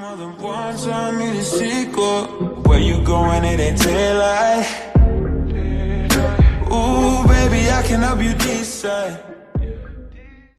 more than one time in a sequel. Where you going, it ain't daylight. Ooh, baby, I can help you decide.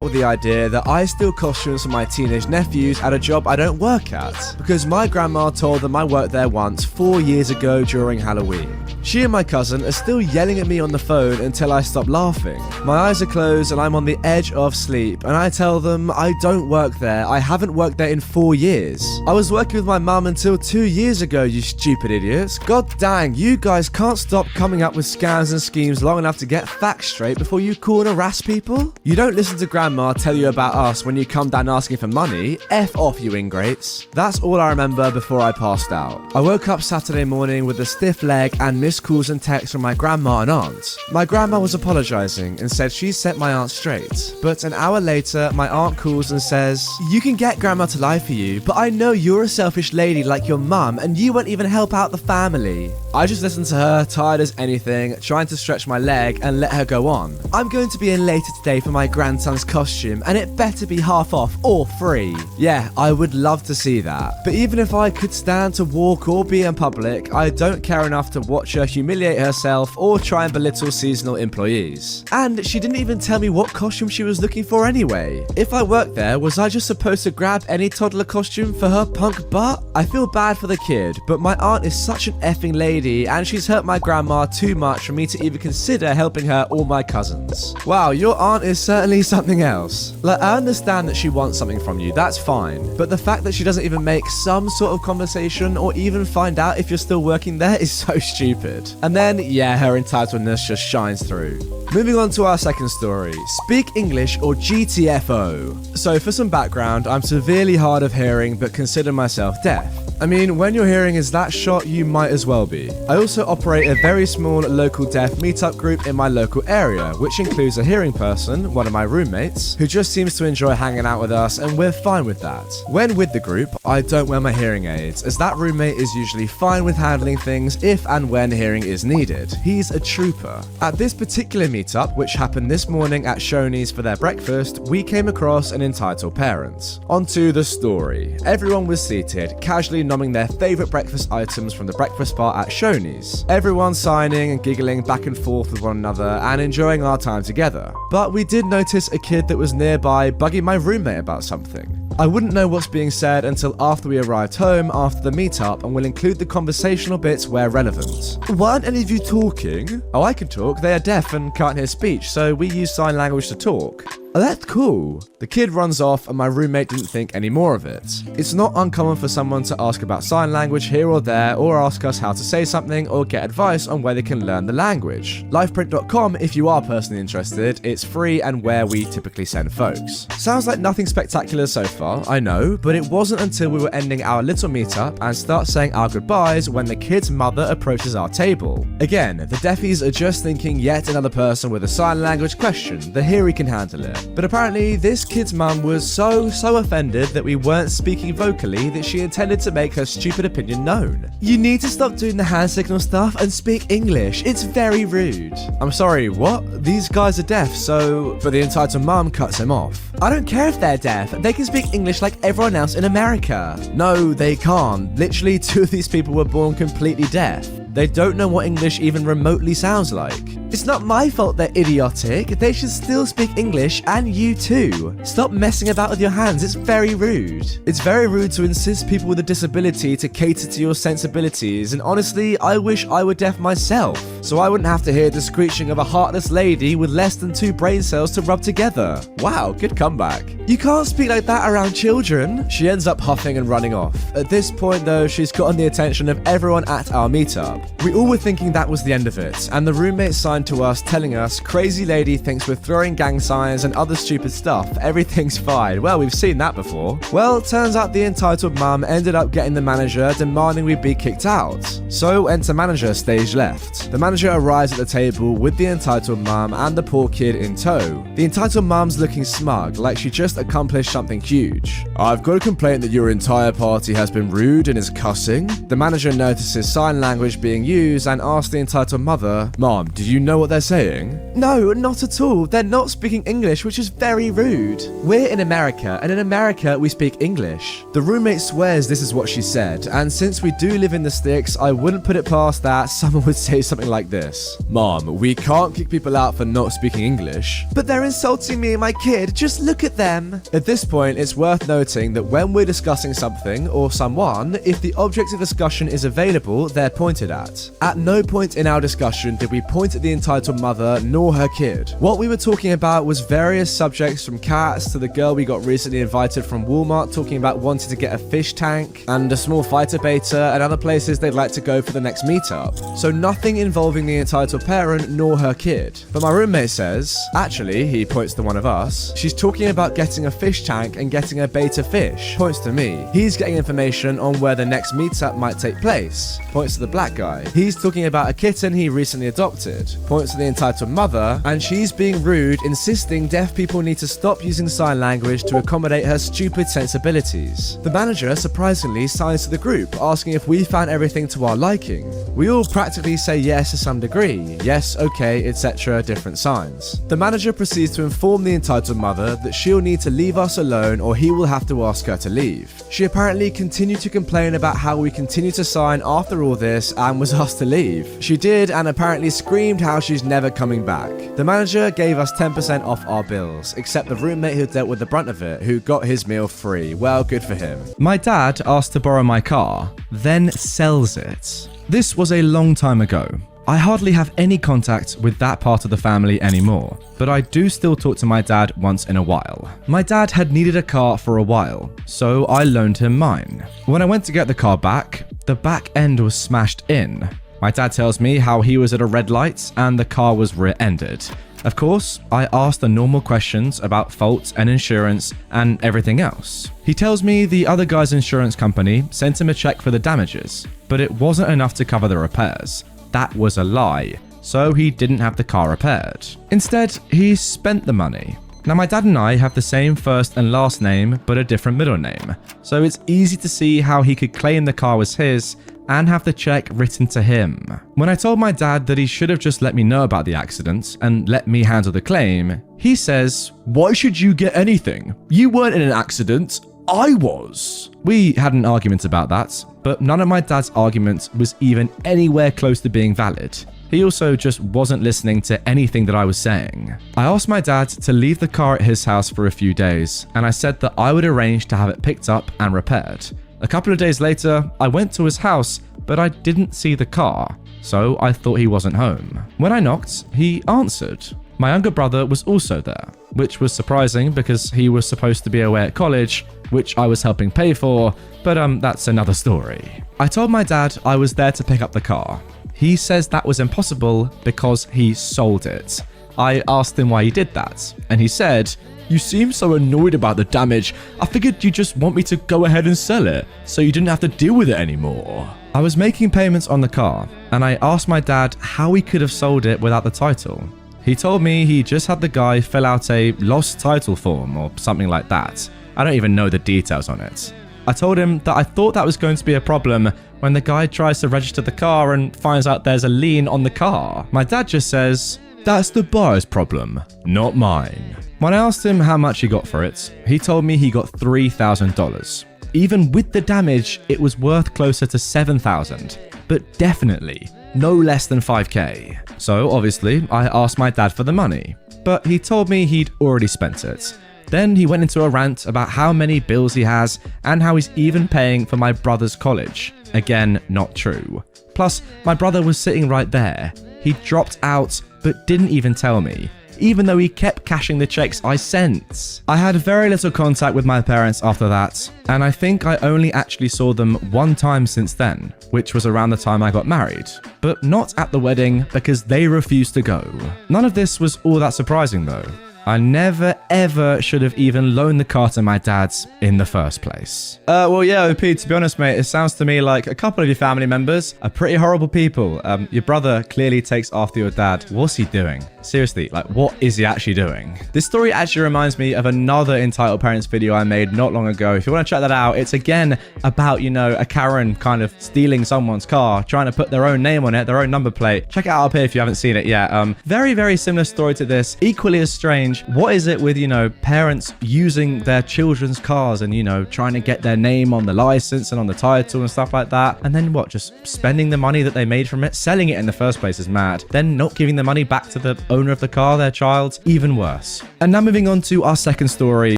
Or the idea that I steal costumes for my teenage nephews at a job I don't work at, because my grandma told them I worked there once 4 years ago during Halloween. She and my cousin are still yelling at me on the phone until I stop laughing. My eyes are closed and I'm on the edge of sleep, and I tell them I don't work there. I haven't worked there in 4 years. I was working with my mum until 2 years ago, you stupid idiots. God dang, you guys can't stop coming up with scams and schemes long enough to get facts straight before you call and harass people? You don't listen to grandma tell you about us when you come down asking for money. F off, you ingrates. That's all I remember before I passed out. I woke up Saturday morning with a stiff leg and missed calls and texts from my grandma and aunt. My grandma was apologizing and said she set my aunt straight, but an hour later my aunt calls and says, "You can get grandma to lie for you, but I know you're a selfish lady like your mum and you won't even help out the family." I just listened to her, tired as anything, trying to stretch my leg and let her go on. "I'm going to be in later today for my grandson's costume and it better be half off or free." Yeah, I would love to see that. But even if I could stand to walk or be in public, I don't care enough to watch her humiliate herself or try and belittle seasonal employees. And she didn't even tell me what costume she was looking for anyway. If I worked there, was I just supposed to grab any toddler costume for her punk butt? I feel bad for the kid, but my aunt is such an effing lady and she's hurt my grandma too much for me to even consider helping her or my cousins. Wow, your aunt is certainly something else. Like, I understand that she wants something from you, that's fine, but the fact that she doesn't even make some sort of conversation or even find out if you're still working there is so stupid. And then, yeah, her entitledness just shines through. Moving on to our second story, speak English or GTFO. So for some background, I'm severely hard of hearing but consider myself deaf. I mean, when your hearing is that shot, you might as well be. I also operate a very small local deaf meetup group in my local area, which includes a hearing person, one of my roommates, who just seems to enjoy hanging out with us, and we're fine with that. When with the group, I don't wear my hearing aids, as that roommate is usually fine with handling things if and when hearing is needed. He's a trooper. At this particular meetup, which happened this morning at Shoney's for their breakfast, we came across an entitled parent. Onto the story. Everyone was seated, casually nomming their favourite breakfast items from the breakfast bar at Shoney's. Everyone signing and giggling back and forth with one another and enjoying our time together. But we did notice a kid that was nearby bugging my roommate about something. I wouldn't know what's being said until after we arrived home after the meetup, and will include the conversational bits where relevant. "Why aren't any of you talking?" "Oh, I can talk. They are deaf and can't hear speech, so we use sign language to talk." "Oh, that's cool." The kid runs off and my roommate didn't think any more of it. It's not uncommon for someone to ask about sign language here or there, or ask us how to say something or get advice on where they can learn the language. Lifeprint.com if you are personally interested, it's free and where we typically send folks. Sounds like nothing spectacular so far, I know, but it wasn't until we were ending our little meetup and start saying our goodbyes when the kid's mother approaches our table. Again, the deafies are just thinking yet another person with a sign language question, the hearie can handle it. But apparently this kid's mum was so offended that we weren't speaking vocally that she intended to make her stupid opinion known. "You need to stop doing the hand signal stuff and speak English, it's very rude." I'm sorry, what? These guys are deaf, so... But the entitled mum cuts him off. "I don't care if they're deaf, they can speak English like everyone else in America." No, they can't. Literally 2 of these people were born completely deaf. They don't know what English even remotely sounds like. It's not my fault they're idiotic. They should still speak English, and you too. Stop messing about with your hands, it's very rude. It's very rude to insist people with a disability to cater to your sensibilities, and honestly, I wish I were deaf myself, so I wouldn't have to hear the screeching of a heartless lady with less than 2 brain cells to rub together. Wow, good comeback. "You can't speak like that around children." She ends up huffing and running off. At this point though, she's gotten the attention of everyone at our meetup. We all were thinking that was the end of it, and the roommate signed to us telling us, "Crazy lady thinks we're throwing gang signs and other stupid stuff, everything's fine." Well, we've seen that before. Well, turns out the entitled mum ended up getting the manager demanding we be kicked out. So enter manager stage left. The manager arrives at the table with the entitled mum and the poor kid in tow. The entitled mum's looking smug, like she just accomplished something huge. "I've got a complaint that your entire party has been rude and is cussing." The manager notices sign language being used and asks the entitled mother, "Mom, do you know know what they're saying? No, not at all. They're not speaking English, which is very rude. We're in America, and in America, we speak English. The roommate swears this is what she said, and since we do live in the sticks, I wouldn't put it past that someone would say something like this. Mom, we can't kick people out for not speaking English. But they're insulting me and my kid. Just look at them. At this point, it's worth noting that when we're discussing something or someone, if the object of discussion is available, they're pointed at. At no point in our discussion did we point at the entitled mother nor her kid. What we were talking about was various subjects, from cats to the girl we got recently invited from Walmart talking about wanting to get a fish tank and a small fighter beta and other places they'd like to go for the next meetup. So nothing involving the entitled parent nor her kid. But my roommate says, actually, he points to one of us, she's talking about getting a fish tank and getting a beta fish. Points to me. He's getting information on where the next meetup might take place. Points to the black guy. He's talking about a kitten he recently adopted. Points to the entitled mother, and she's being rude, insisting deaf people need to stop using sign language to accommodate her stupid sensibilities. The manager surprisingly signs to the group, asking if we found everything to our liking. We all practically say yes to some degree, yes, okay, etc., different signs. The manager proceeds to inform the entitled mother that she'll need to leave us alone or he will have to ask her to leave. She apparently continued to complain about how we continue to sign after all this and was asked to leave. She did, and apparently screamed how she's never coming back. The manager gave us 10% off our bills, except the roommate who dealt with the brunt of it, who got his meal free. Well, good for him. My dad asked to borrow my car, then sells it. This was a long time ago. I hardly have any contact with that part of the family anymore, but I do still talk to my dad once in a while. My dad had needed a car for a while, so I loaned him mine. When I went to get the car back, the back end was smashed in. My dad tells me how he was at a red light and the car was rear-ended. Of course, I asked the normal questions about faults and insurance and everything else. He tells me the other guy's insurance company sent him a check for the damages, but it wasn't enough to cover the repairs. That was a lie, so he didn't have the car repaired. Instead, he spent the money. Now, my dad and I have the same first and last name, but a different middle name, so it's easy to see how he could claim the car was his and have the check written to him. When I told my dad that he should have just let me know about the accident and let me handle the claim, he says, "Why should you get anything? You weren't in an accident. I was." We had an argument about that, but none of my dad's arguments was even anywhere close to being valid. He also just wasn't listening to anything that I was saying. I asked my dad to leave the car at his house for a few days, and I said that I would arrange to have it picked up and repaired. A couple of days later, I went to his house, but I didn't see the car, so I thought he wasn't home. When I knocked, he answered. My younger brother was also there, which was surprising because he was supposed to be away at college, which I was helping pay for, but that's another story. I told my dad I was there to pick up the car. He says that was impossible because he sold it. I asked him why he did that, and he said, "You seem so annoyed about the damage. I figured you just want me to go ahead and sell it, so you didn't have to deal with it anymore." I was making payments on the car, and I asked my dad how he could have sold it without the title. He told me he just had the guy fill out a lost title form or something like that. I don't even know the details on it. I told him that I thought that was going to be a problem when the guy tries to register the car and finds out there's a lien on the car. My dad just says, "That's the buyer's problem, not mine." When I asked him how much he got for it, he told me he got $3,000. Even with the damage, it was worth closer to $7,000, but definitely no less than $5,000. So obviously, I asked my dad for the money, but he told me he'd already spent it. Then he went into a rant about how many bills he has and how he's even paying for my brother's college. Again, not true. Plus, my brother was sitting right there. He dropped out, but didn't even tell me, even though he kept cashing the checks I sent. I had very little contact with my parents after that, and I think I only actually saw them one time since then, which was around the time I got married, but not at the wedding because they refused to go. None of this was all that surprising though. I never ever should have even loaned the car to my dad in the first place. Well, yeah, OP, to be honest, mate, it sounds to me like a couple of your family members are pretty horrible people. Your brother clearly takes after your dad. What's he doing? Seriously, like, what is he actually doing? This story actually reminds me of another Entitled Parents video I made not long ago. If you want to check that out, it's again about, you know, a Karen kind of stealing someone's car, trying to put their own name on it, their own number plate. Check it out up here if you haven't seen it yet. Very, very similar story to this. Equally as strange. What is it with, you know, parents using their children's cars and, you know, trying to get their name on the license and on the title and stuff like that? And then what? Just spending the money that they made from it? Selling it in the first place is mad. Then not giving the money back to the owner of the car, their child? Even worse. And now moving on to our second story,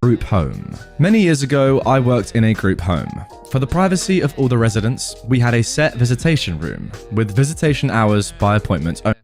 group home. Many years ago, I worked in a group home. For the privacy of all the residents, we had a set visitation room with visitation hours by appointment only.